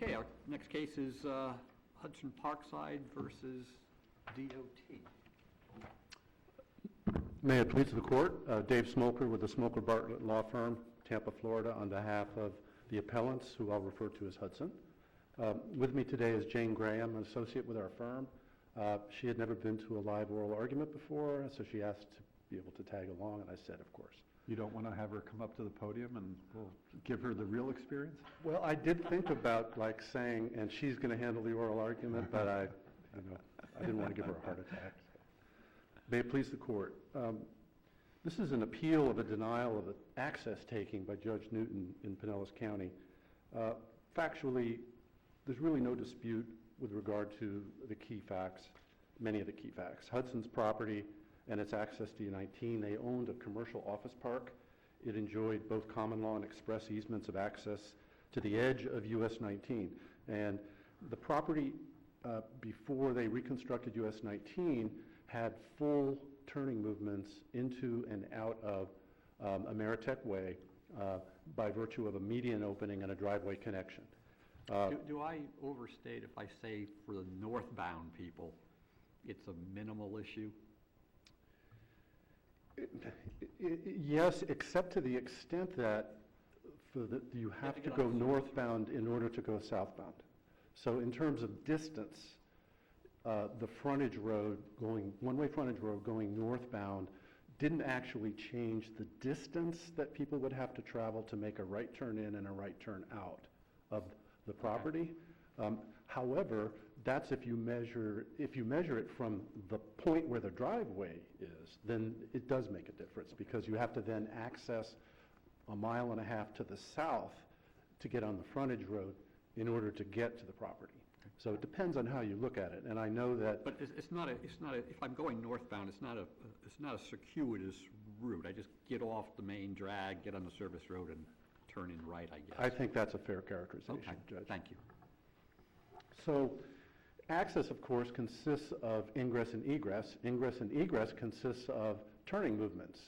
Okay, our next case is Hudson Parkside versus DOT. May it please the court, Dave Smolker with the Smolker Bartlett Law Firm, Tampa, Florida, on behalf of the appellants, who I'll refer to as Hudson. With me today is Jane Graham, an associate with our firm. She had never been to a live oral argument before, so she asked to be able to tag along, and I said, of course. You don't want to have her come up to the podium and we'll give her the real experience? Well, I did think about saying, and she's going to handle the oral argument, but I didn't want to give her a heart attack. May it please the court. This is an appeal of a denial of access taking by Judge Newton in Pinellas County. Factually, there's really no dispute with regard to the key facts, many of the key facts. Hudson's property and its access to U-19, they owned a commercial office park. It enjoyed both common law and express easements of access to the edge of US 19. And the property, before they reconstructed US 19, had full turning movements into and out of Ameritech Way by virtue of a median opening and a driveway connection. Do I overstate if I say for the northbound people, it's a minimal issue? Yes, except to the extent that you have to go northbound in order to go southbound. So in terms of distance, the frontage road one-way frontage road going northbound didn't actually change the distance that people would have to travel to make a right turn in and a right turn out of the property. Okay. However, that's if you measure it from the point where the driveway is, then it does make a difference, because you have to then access 1.5 miles to the south to get on the frontage road in order to get to the property. Okay. So it depends on how you look at it, and I know that. But it's not a. If I'm going northbound, it's not a circuitous route. I just get off the main drag, get on the service road, and turn in right, I guess. I think that's a fair characterization, okay. Judge. Thank you. So access, of course, consists of ingress and egress. Ingress and egress consists of turning movements.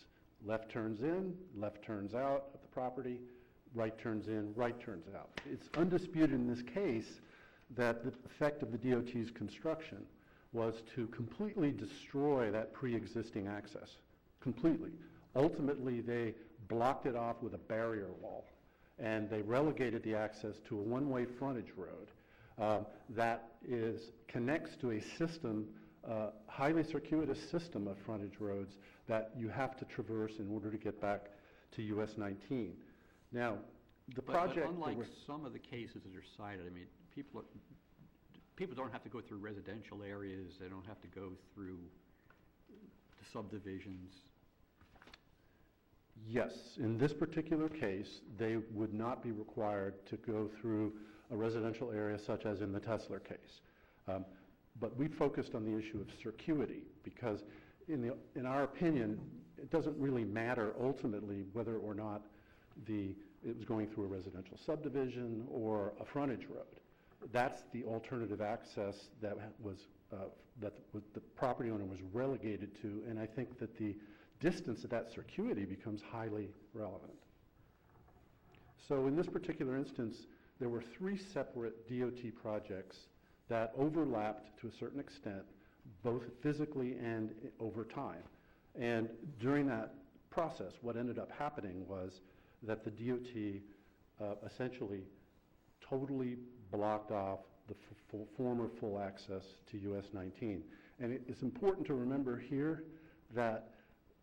Left turns in, left turns out of the property, right turns in, right turns out. It's undisputed in this case that the effect of the DOT's construction was to completely destroy that pre-existing access, completely. Ultimately, they blocked it off with a barrier wall, and they relegated the access to a one-way frontage road that connects to a system, highly circuitous system of frontage roads that you have to traverse in order to get back to US 19. Now, the project... But unlike some of the cases that are cited, I mean, people don't have to go through residential areas, they don't have to go through the subdivisions. Yes, in this particular case, they would not be required to go through a residential area such as in the Tesler case. But we focused on the issue of circuity because in our opinion, it doesn't really matter ultimately whether or not it was going through a residential subdivision or a frontage road. That's the alternative access that the property owner was relegated to, and I think that the distance of that circuity becomes highly relevant. So in this particular instance, there were 3 separate DOT projects that overlapped to a certain extent, both physically and over time. And during that process, what ended up happening was that the DOT essentially totally blocked off the former full access to US 19. And it's important to remember here that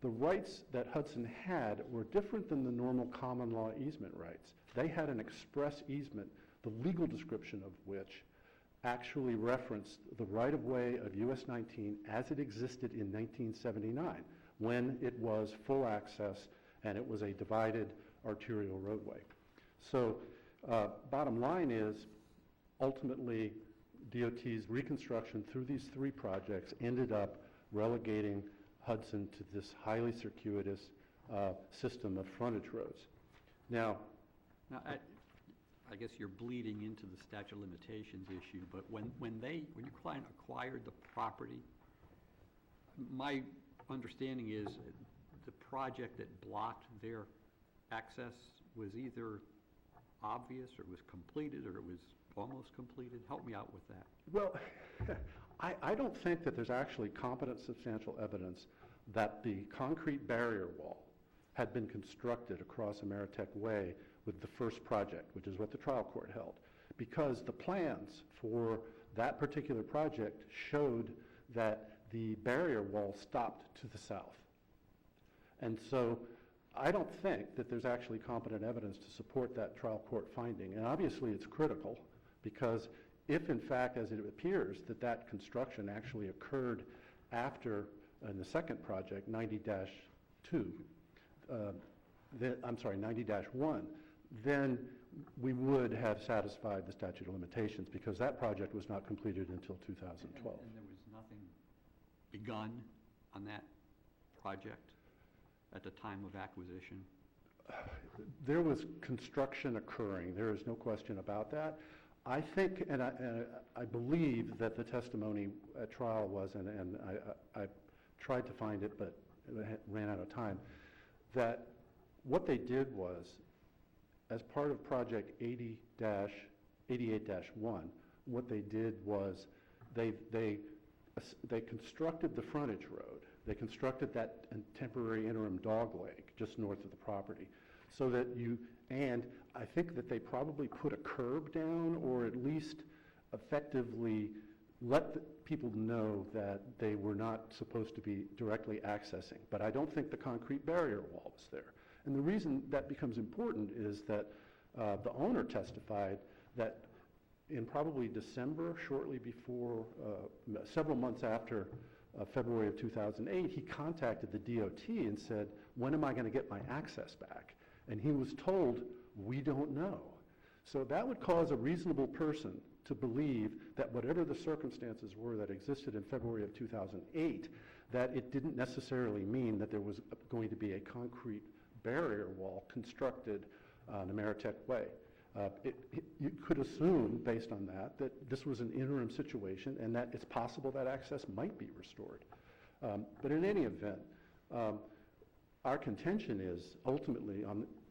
the rights that Hudson had were different than the normal common law easement rights. They had an express easement, the legal description of which actually referenced the right-of-way of US 19 as it existed in 1979, when it was full access and it was a divided arterial roadway. So bottom line is, ultimately, DOT's reconstruction through these 3 projects ended up relegating Hudson to this highly circuitous system of frontage roads. Now I guess you're bleeding into the statute of limitations issue, but when your client acquired the property, my understanding is the project that blocked their access was either obvious or it was completed or it was almost completed? Help me out with that. Well, I don't think that there's actually competent substantial evidence that the concrete barrier wall had been constructed across Ameritech Way with the first project, which is what the trial court held, because the plans for that particular project showed that the barrier wall stopped to the south. And so I don't think that there's actually competent evidence to support that trial court finding. And obviously it's critical, because if in fact, as it appears, that that construction actually occurred after, in the second project, 90-2, I'm sorry, 90-1, then we would have satisfied the statute of limitations, because that project was not completed until 2012. And there was nothing begun on that project at the time of acquisition? There was construction occurring. There is no question about that. I think, and I believe that the testimony at trial was, and I tried to find it, but it ran out of time, that what they did was, as part of Project 88-1, what they did was they constructed the frontage road. They constructed that temporary interim dog leg just north of the property, so that and I think that they probably put a curb down, or at least effectively let the people know that they were not supposed to be directly accessing. But I don't think the concrete barrier wall was there. And the reason that becomes important is that the owner testified that in probably December, shortly before, several months after February of 2008, he contacted the DOT and said, when am I going to get my access back? And he was told, we don't know. So that would cause a reasonable person to believe that whatever the circumstances were that existed in February of 2008, that it didn't necessarily mean that there was going to be a concrete barrier wall constructed on Ameritech Way. You could assume, based on that this was an interim situation, and that it's possible that access might be restored. But in any event, our contention is ultimately,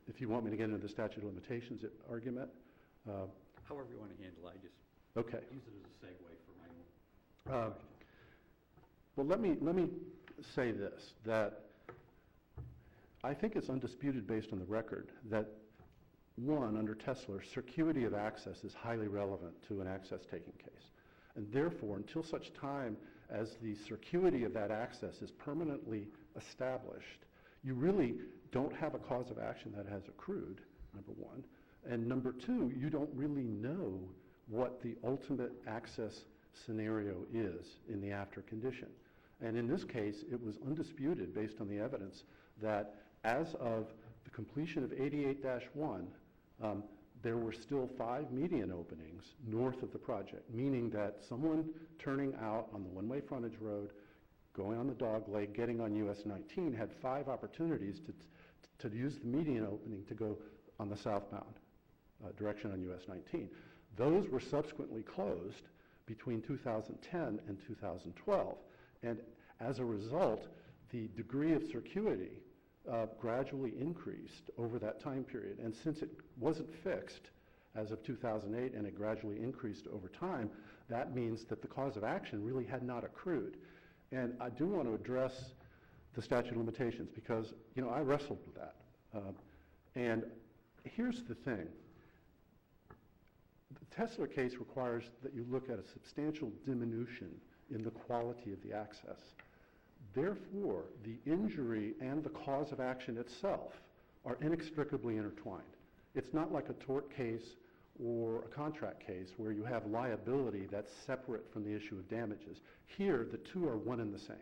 if you want me to get into the statute of limitations argument. However you want to handle it, I just okay. use it as a segue for my own question. Well, let me say this, that I think it's undisputed based on the record that, one, under Tesler, circuity of access is highly relevant to an access taking case. And therefore, until such time as the circuity of that access is permanently established, you really don't have a cause of action that has accrued, number one. And number two, you don't really know what the ultimate access scenario is in the after condition. And in this case, it was undisputed based on the evidence that as of the completion of 88-1, there were still 5 median openings north of the project, meaning that someone turning out on the one-way frontage road, going on the dog leg, getting on US 19, had 5 opportunities to use the median opening to go on the southbound direction on US 19. Those were subsequently closed between 2010 and 2012. And as a result, the degree of circuity gradually increased over that time period. And since it wasn't fixed as of 2008 and it gradually increased over time, that means that the cause of action really had not accrued. And I do want to address the statute of limitations because, you know, I wrestled with that. And here's the thing. The Tesler case requires that you look at a substantial diminution in the quality of the access. Therefore, the injury and the cause of action itself are inextricably intertwined. It's not like a tort case or a contract case where you have liability that's separate from the issue of damages. Here, the two are one and the same.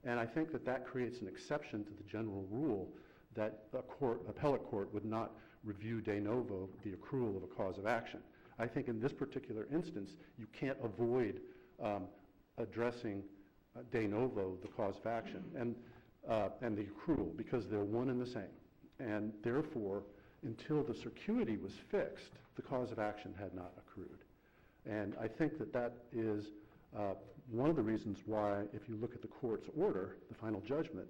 And I think that that creates an exception to the general rule that appellate court would not review de novo the accrual of a cause of action. I think in this particular instance, you can't avoid addressing de novo the cause of action and the accrual because they're one and the same. And therefore, until the circuity was fixed, the cause of action had not accrued. And I think that that is one of the reasons why, if you look at the court's order, the final judgment,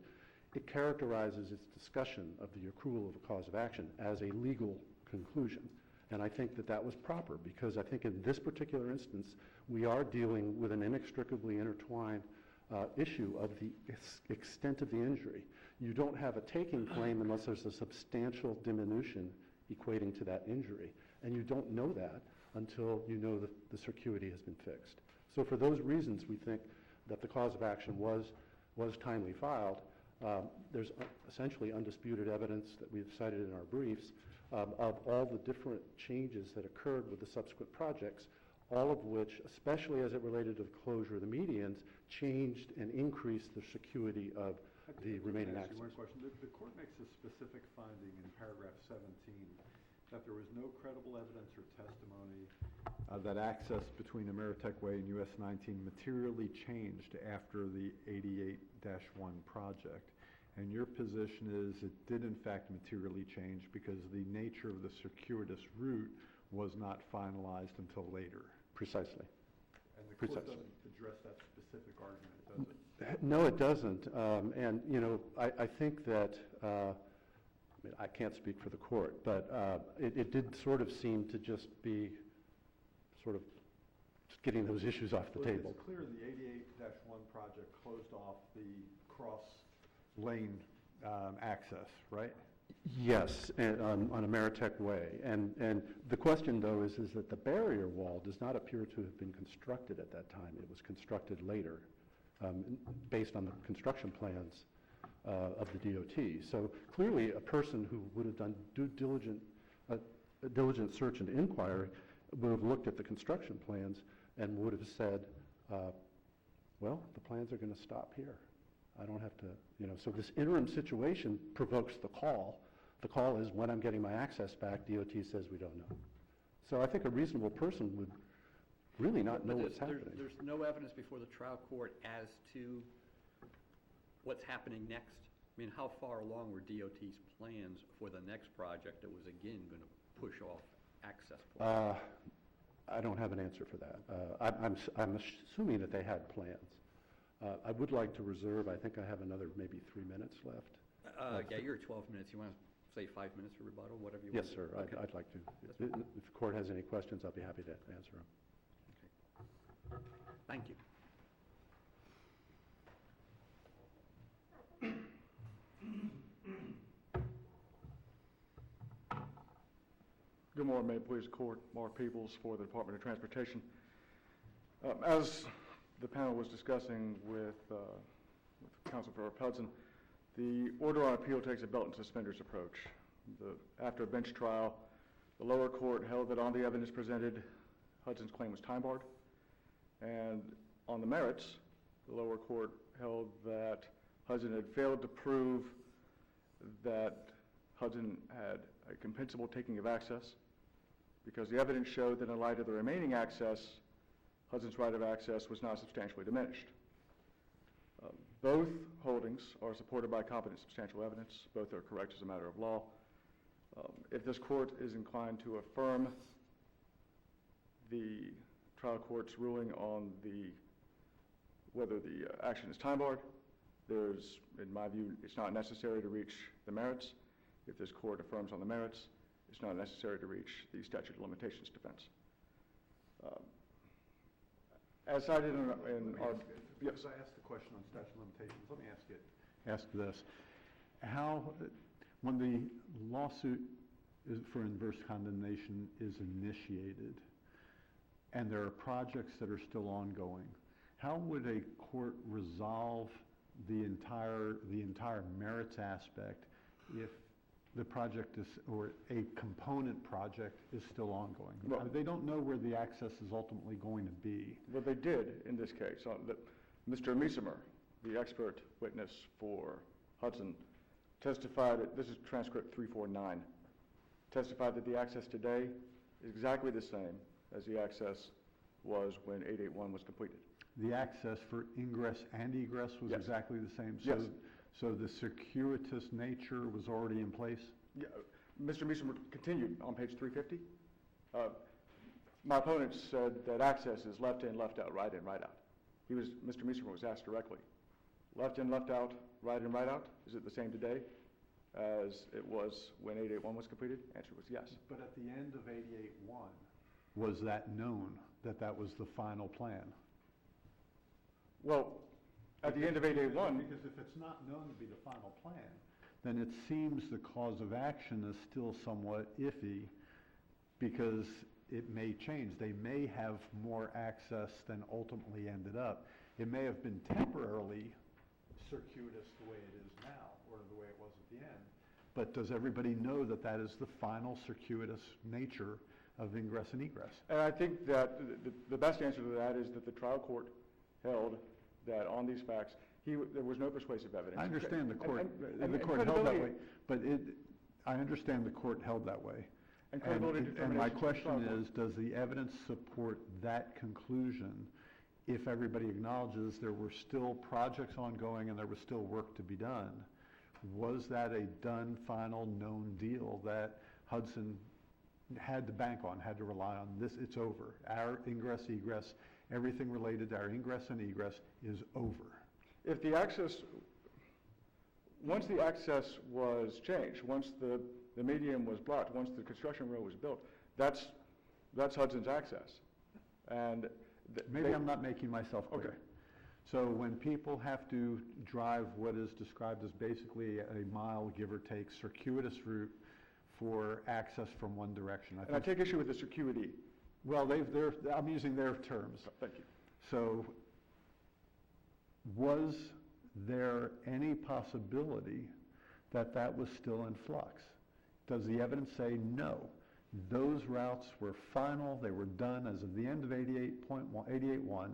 it characterizes its discussion of the accrual of a cause of action as a legal conclusion. And I think that that was proper, because I think in this particular instance, we are dealing with an inextricably intertwined issue of the extent of the injury. You don't have a taking claim unless there's a substantial diminution equating to that injury. And you don't know that until you know that the circuity has been fixed. So for those reasons, we think that the cause of action was timely filed. There's essentially undisputed evidence that we've cited in our briefs of all the different changes that occurred with the subsequent projects, all of which, especially as it related to the closure of the medians, changed and increased the circuity of the remaining access. One question. The court makes a specific finding in paragraph 17 that there was no credible evidence or testimony that access between Ameritech Way and US 19 materially changed after the 88-1 project. And your position is it did in fact materially change because the nature of the circuitous route was not finalized until later. Precisely. And the court doesn't address that specific argument, does it? No, it doesn't. And, you know, I think that, I mean, I can't speak for the court, but it did sort of seem to just be sort of just getting those issues off the table. It's clear the 88-1 project closed off the cross lane access, right? Yes, and, on Ameritech Way. And the question, though, is that the barrier wall does not appear to have been constructed at that time. It was constructed later, based on the construction plans of the DOT. So clearly, a person who would have done diligent search and inquiry would have looked at the construction plans and would have said, well, the plans are going to stop here. I don't have to, you know, so this interim situation provokes the call. The call is when I'm getting my access back, DOT says we don't know. So I think a reasonable person would really not know what's happening. There's no evidence before the trial court as to what's happening next. I mean, how far along were DOT's plans for the next project that was again going to push off access points? I don't have an answer for that. I'm assuming that they had plans. I would like to reserve, I think I have another maybe 3 minutes left. Yeah, you're at 12 minutes. You want to say 5 minutes for rebuttal, whatever you Yes, want? sir, Okay. I'd like to. If the court has any questions, I'll be happy to answer them. Okay. Thank you. Good morning, may it please the court. Mark Peoples for the Department of Transportation. As the panel was discussing with Counsel for Hudson, the order on appeal takes a belt and suspenders approach. After a bench trial, the lower court held that on the evidence presented, Hudson's claim was time barred. And on the merits, the lower court held that Hudson had failed to prove that Hudson had a compensable taking of access, because the evidence showed that in light of the remaining access, Hudson's right of access was not substantially diminished. Both holdings are supported by competent substantial evidence. Both are correct as a matter of law. If this court is inclined to affirm the trial court's ruling on whether the action is time barred, in my view, it's not necessary to reach the merits. If this court affirms on the merits, it's not necessary to reach the statute of limitations defense. As cited in our... Because I asked the question on statute of limitations, let me ask this. When the lawsuit for inverse condemnation is initiated and there are projects that are still ongoing, how would a court resolve the entire merits aspect if the project is, or a component project is still ongoing? Well, they don't know where the access is ultimately going to be. Well, they did in this case. Mr. Miesemer, the expert witness for Hudson, testified, this is transcript 349, testified that the access today is exactly the same as the access was when 881 was completed. The access for ingress and egress was Yes. exactly the same? Yes. So the circuitous nature was already in place? Yeah, Mr. Miesemer continued on page 350. My opponent said that access is left in, left out, right in, right out. Mr. Miesemer was asked directly, left in, left out, right in, right out, is it the same today? as it was when 881 was completed? Answer was yes. But at the end of 88-1, was that known, that that was the final plan? Well, at the end of 881, Because if it's not known to be the final plan, then it seems the cause of action is still somewhat iffy, because it may change. They may have more access than ultimately ended up. It may have been temporarily circuitous the way it is now, or the way it was at the end. But does everybody know that that is the final circuitous nature of ingress and egress? and I think that the best answer to that is that the trial court held that on these facts, there was no persuasive evidence. I understand the court, and the court held that credibility- way, but I understand the court held that way. And credibility And my determinations of the question trial court. is, does the evidence support that conclusion if everybody acknowledges there were still projects ongoing and there was still work to be done? Was that a done, final, known deal that Hudson had to bank on, had to rely on? This, it's over. Our ingress, egress, everything related to our ingress and egress is over. If the access, once the access was changed, once the median was blocked, once the construction road was built, that's Hudson's access. And Maybe I'm not making myself clear. Okay. So when people have to drive what is described as basically a mile, give or take, circuitous route for access from one direction, And I take issue with the circuity. well, I'm using their terms. Thank you. So was there any possibility that that was still in flux? Does the evidence say no? Those routes were final, they were done as of the end of 88.1.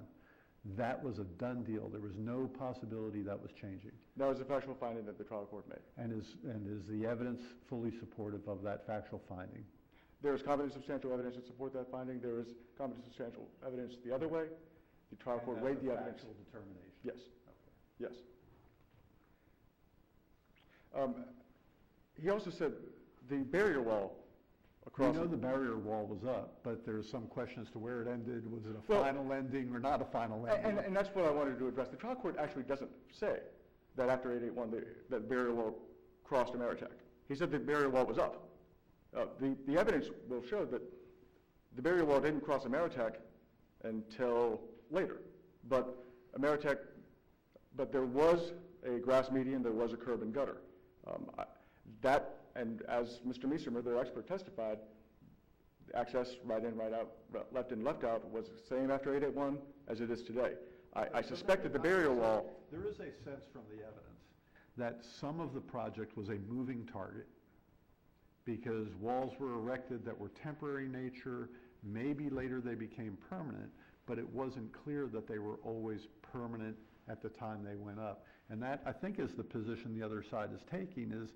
That was a done deal. There was no possibility that was changing. That was a factual finding that the trial court made. And is the evidence fully supportive of that factual finding? There is competent substantial evidence to support that finding. There is competent substantial evidence the other way. The trial court weighed the evidence. Factual determination? Yes, Okay. yes. He also said the barrier wall We across. know the barrier wall was up, but there's some question as to where it ended. Was it a Well, final ending or not a final ending? And that's what I wanted to address. The trial court actually doesn't say that after 881 that barrier wall crossed Ameritech. He said the barrier wall was up. The evidence will show that the barrier wall didn't cross Ameritech until later. But there was a grass median, there was a curb and gutter. And as Mr. Meesemer, their expert, testified, the access right in, right out, left in, left out was the same after 881 as it is today. I suspect that the barrier wall. There is a sense from the evidence that some of the project was a moving target because walls were erected that were temporary nature. Maybe later they became permanent, but it wasn't clear that they were always permanent at the time they went up. And that, I think, is the position the other side is taking, is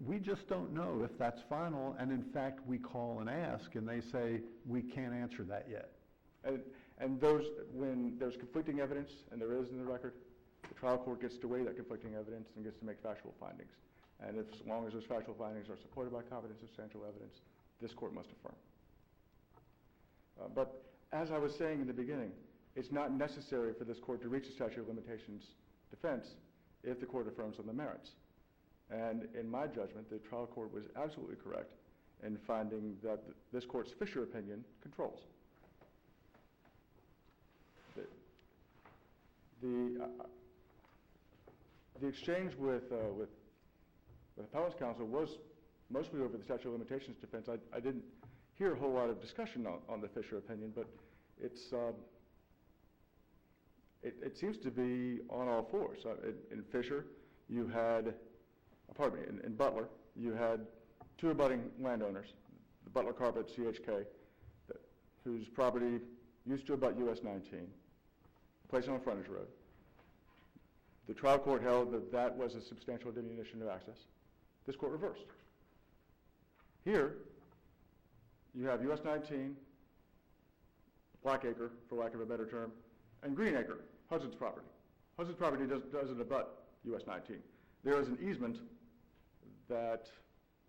we just don't know if that's final, and in fact, we call and ask, and they say, we can't answer that yet. And when there's conflicting evidence, and there is in the record, the trial court gets to weigh that conflicting evidence and gets to make factual findings. And as long as those factual findings are supported by competent substantial evidence, this court must affirm. But as I was saying in the beginning, it's not necessary for this court to reach the statute of limitations defense if the court affirms on the merits. And in my judgment, the trial court was absolutely correct in finding that this court's Fisher opinion controls. The exchange with appellant's counsel was mostly over the statute of limitations defense. I didn't hear a whole lot of discussion on the Fisher opinion, but it seems to be on all fours. In Fisher, you had, in Butler, you had two abutting landowners, the Butler Carpet CHK, whose property used to abut US 19, placed on a frontage road. The trial court held that that was a substantial diminution of access. This court reversed. Here, you have US 19, Blackacre, for lack of a better term, and Greenacre, Hudson's property. Hudson's property doesn't abut US 19. There is an easement that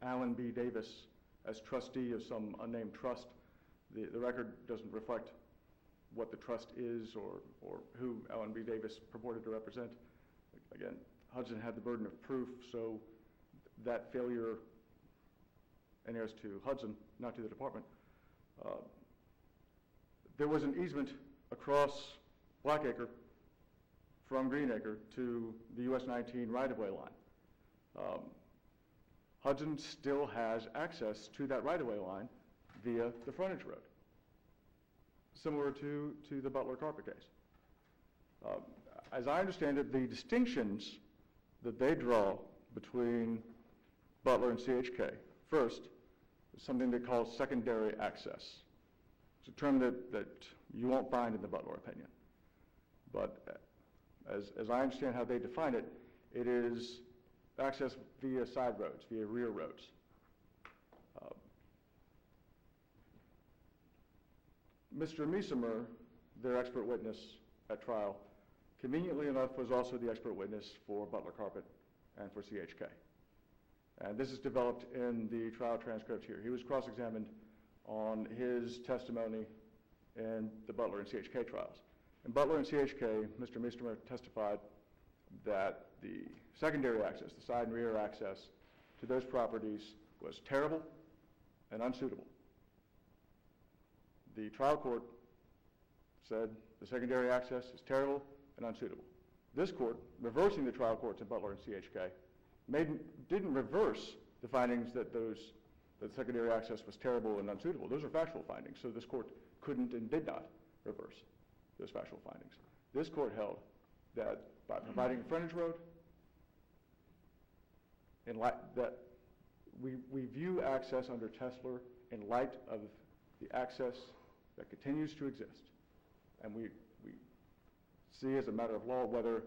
Alan B. Davis, as trustee of some unnamed trust, the record doesn't reflect what the trust is or who Alan B. Davis purported to represent. Again, Hudson had the burden of proof, so that failure inheres to Hudson, not to the department. There was an easement across Blackacre from Greenacre to the US 19 right-of-way line. Hudson still has access to that right-of-way line via the frontage road, similar to the Butler carpet case. As I understand it, the distinctions that they draw between Butler and CHK, first, is something they call secondary access. It's a term that you won't find in the Butler opinion. But as I understand how they define it, it is access via side roads, via rear roads. Mr. Miesemer, their expert witness at trial, conveniently enough was also the expert witness for Butler Carpet and for CHK. And this is developed in the trial transcript here. He was cross-examined on his testimony in the Butler and CHK trials. In Butler and CHK, Mr. Miesemer testified that the secondary access, the side and rear access to those properties was terrible and unsuitable. The trial court said the secondary access is terrible and unsuitable. This court, reversing the trial courts in Butler and CHK, didn't reverse the findings that that secondary access was terrible and unsuitable. Those are factual findings, so this court couldn't and did not reverse those factual findings. This court held that by providing a frontage road, that we view access under Tesler in light of the access that continues to exist. And we see as a matter of law whether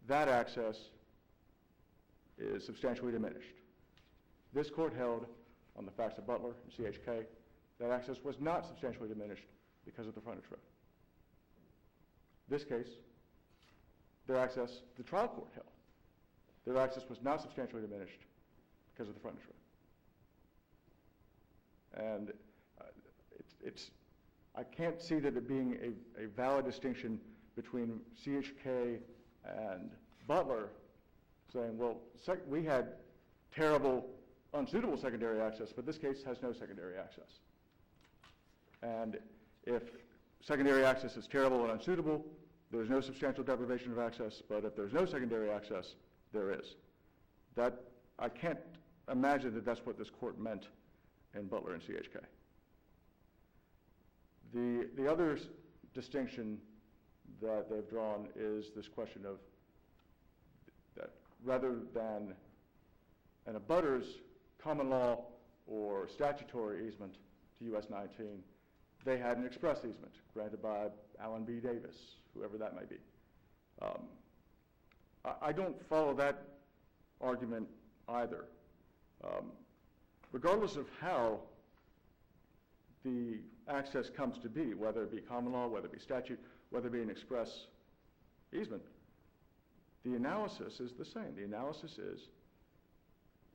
that access is substantially diminished. This court held on the facts of Butler and CHK that access was not substantially diminished because of the frontage road. This case, their access, the trial court held, their access was not substantially diminished because of the frontage road. And I can't see that it being a valid distinction between CHK and Butler saying, well, we had terrible, unsuitable secondary access, but this case has no secondary access. And if secondary access is terrible and unsuitable, there's no substantial deprivation of access, but if there's no secondary access, there is. I can't imagine that that's what this court meant in Butler and CHK. The other distinction that they've drawn is this question of that rather than an abutter's common law or statutory easement to US 19, they had an express easement granted by Alan B. Davis, whoever that may be. I don't follow that argument either. Regardless of how the access comes to be, whether it be common law, whether it be statute, whether it be an express easement, the analysis is the same. The analysis is,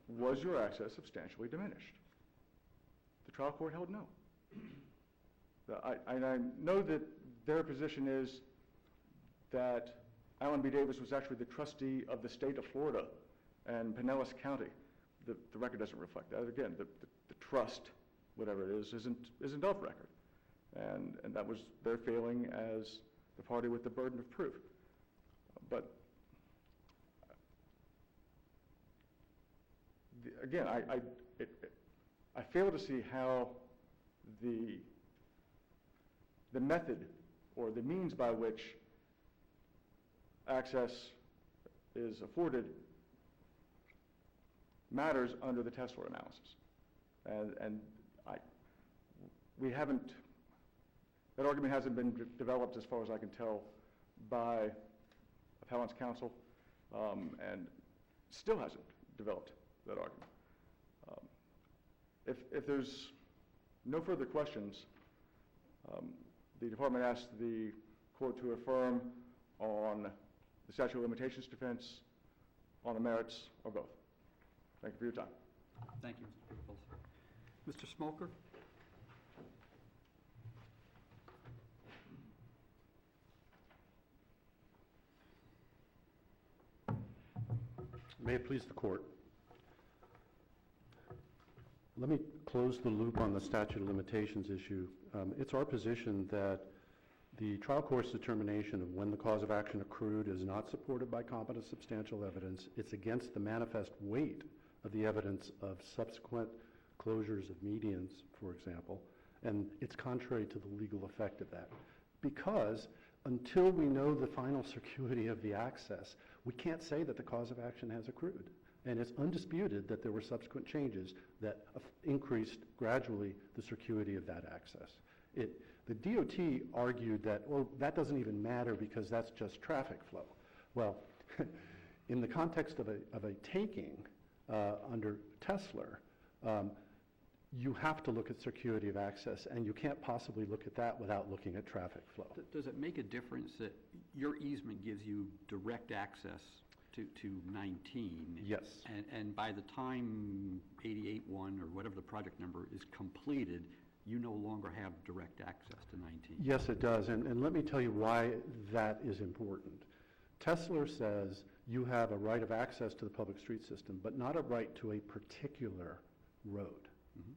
was your access substantially diminished? The trial court held no. I know that their position is that Alan B. Davis was actually the trustee of the state of Florida and Pinellas County. The record doesn't reflect that. Again, the trust, whatever it is, isn't of record. And that was their failing as the party with the burden of proof. But again, I fail to see how the method or the means by which access is afforded matters under the Tesler analysis. And that argument hasn't been developed as far as I can tell by appellant's counsel, and still hasn't developed that argument. If there's no further questions, the department asks the court to affirm on the statute of limitations defense, on the merits, or both. Thank you for your time. Thank you, Mr. Peoples. Mr. Smoker? May it please the court. Let me close the loop on the statute of limitations issue. It's our position that the trial court's determination of when the cause of action accrued is not supported by competent substantial evidence. It's against the manifest weight of the evidence of subsequent closures of medians, for example, and it's contrary to the legal effect of that. Because until we know the final circuity of the access, we can't say that the cause of action has accrued. And it's undisputed that there were subsequent changes that increased gradually the circuity of that access. The DOT argued that, well, that doesn't even matter because that's just traffic flow. Well, in the context of a taking under Tesla, you have to look at circuity of access, and you can't possibly look at that without looking at traffic flow. Does it make a difference that your easement gives you direct access to 19? Yes. And by the time 88-1 or whatever the project number is completed, you no longer have direct access to 19? Yes, it does, and let me tell you why that is important. Tesla says you have a right of access to the public street system, but not a right to a particular road. Mm-hmm.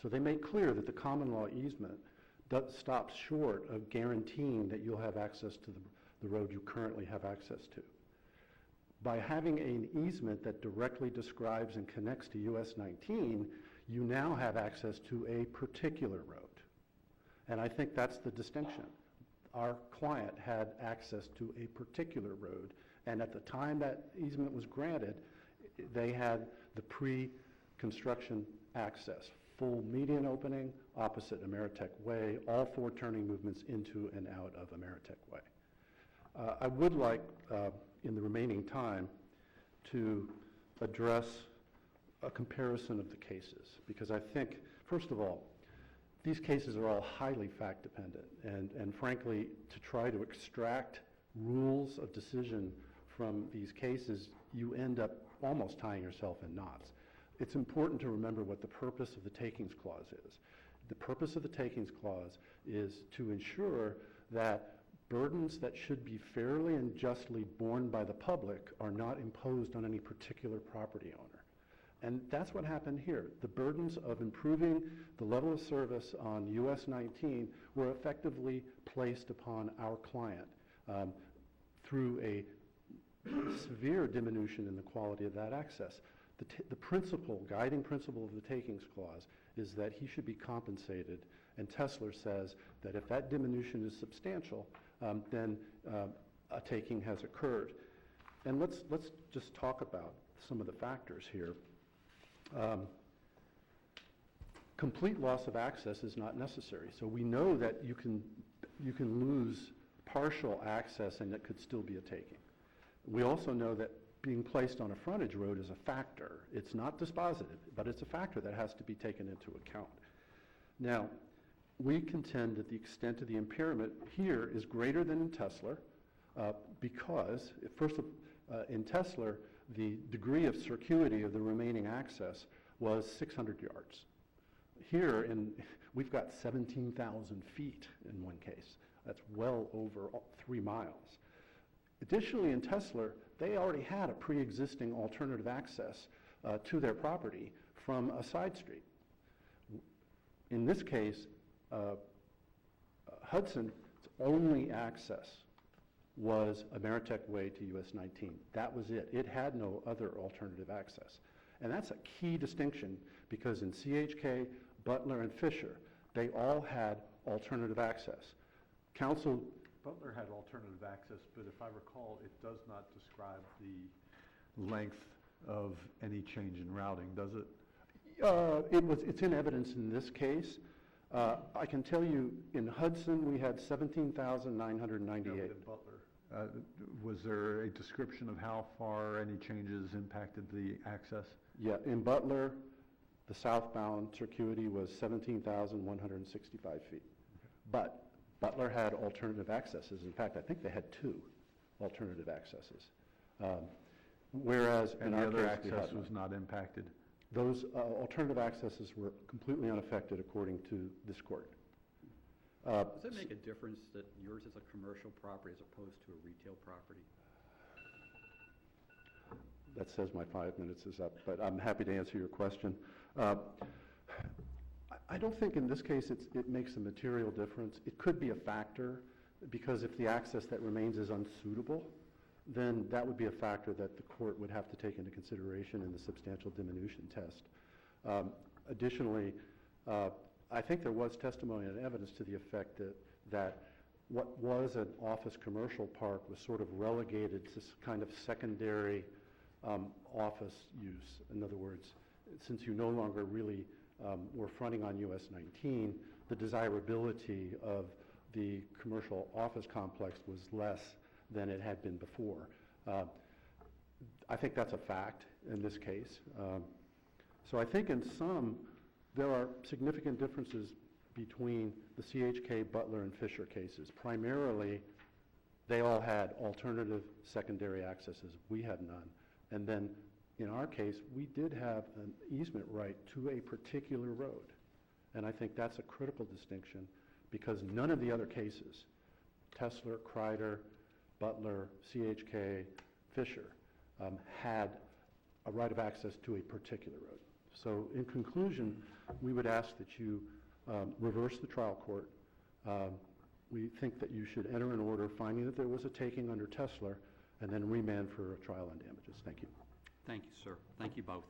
So they make clear that the common law easement stops short of guaranteeing that you'll have access to the road you currently have access to. By having an easement that directly describes and connects to US 19, you now have access to a particular road. And I think that's the distinction. Our client had access to a particular road, and at the time that easement was granted, they had the pre-construction access, full median opening opposite Ameritech Way, all 4 turning movements into and out of Ameritech Way. I would like, in the remaining time, to address a comparison of the cases, because I think, first of all, these cases are all highly fact-dependent, and frankly, to try to extract rules of decision from these cases, you end up almost tying yourself in knots. It's important to remember what the purpose of the Takings Clause is. The purpose of the Takings Clause is to ensure that burdens that should be fairly and justly borne by the public are not imposed on any particular property owner. And that's what happened here. The burdens of improving the level of service on US 19 were effectively placed upon our client through a severe diminution in the quality of that access. The guiding principle of the Takings Clause is that he should be compensated, and Tesla says that if that diminution is substantial, then a taking has occurred. And let's just talk about some of the factors here. Complete loss of access is not necessary. So we know that you can lose partial access and it could still be a taking. We also know that being placed on a frontage road is a factor. It's not dispositive, but it's a factor that has to be taken into account. Now, we contend that the extent of the impairment here is greater than in Tesla because, first, in Tesla, the degree of circuity of the remaining access was 600 yards. Here, we've got 17,000 feet in one case. That's well over 3 miles. Additionally, in Tesla, they already had a pre-existing alternative access to their property from a side street. In this case, Hudson's only access was Ameritech Way to US 19. That was it. It had no other alternative access. And that's a key distinction because in CHK, Butler, and Fisher, they all had alternative access. Butler had alternative access, but if I recall, it does not describe the length of any change in routing, does it? It's in evidence in this case. I can tell you in Hudson we had 17,998. No, in Butler. Was there a description of how far any changes impacted the access? Yeah, in Butler, the southbound circuity was 17,165 feet. Okay. But Butler had alternative accesses. In fact, I think they had 2 alternative accesses. Whereas in our the other case, access was not impacted? Those alternative accesses were completely unaffected according to this court. Does it make a difference that yours is a commercial property as opposed to a retail property? That says my 5 minutes is up, but I'm happy to answer your question. I don't think in this case it makes a material difference. It could be a factor, because if the access that remains is unsuitable, then that would be a factor that the court would have to take into consideration in the substantial diminution test. Additionally, I think there was testimony and evidence to the effect that what was an office commercial park was sort of relegated to kind of secondary office use. In other words, since you no longer really were fronting on US 19, the desirability of the commercial office complex was less than it had been before. I think that's a fact in this case. So I think in sum, there are significant differences between the CHK, Butler, and Fisher cases. Primarily, they all had alternative secondary accesses. We had none. And then in our case, we did have an easement right to a particular road. And I think that's a critical distinction, because none of the other cases, Tesler, Kreider, Butler, CHK, Fisher, had a right of access to a particular road. So in conclusion, we would ask that you reverse the trial court. We think that you should enter an order finding that there was a taking under Tesler, and then remand for a trial on damages. Thank you. Thank you, sir. Thank you both.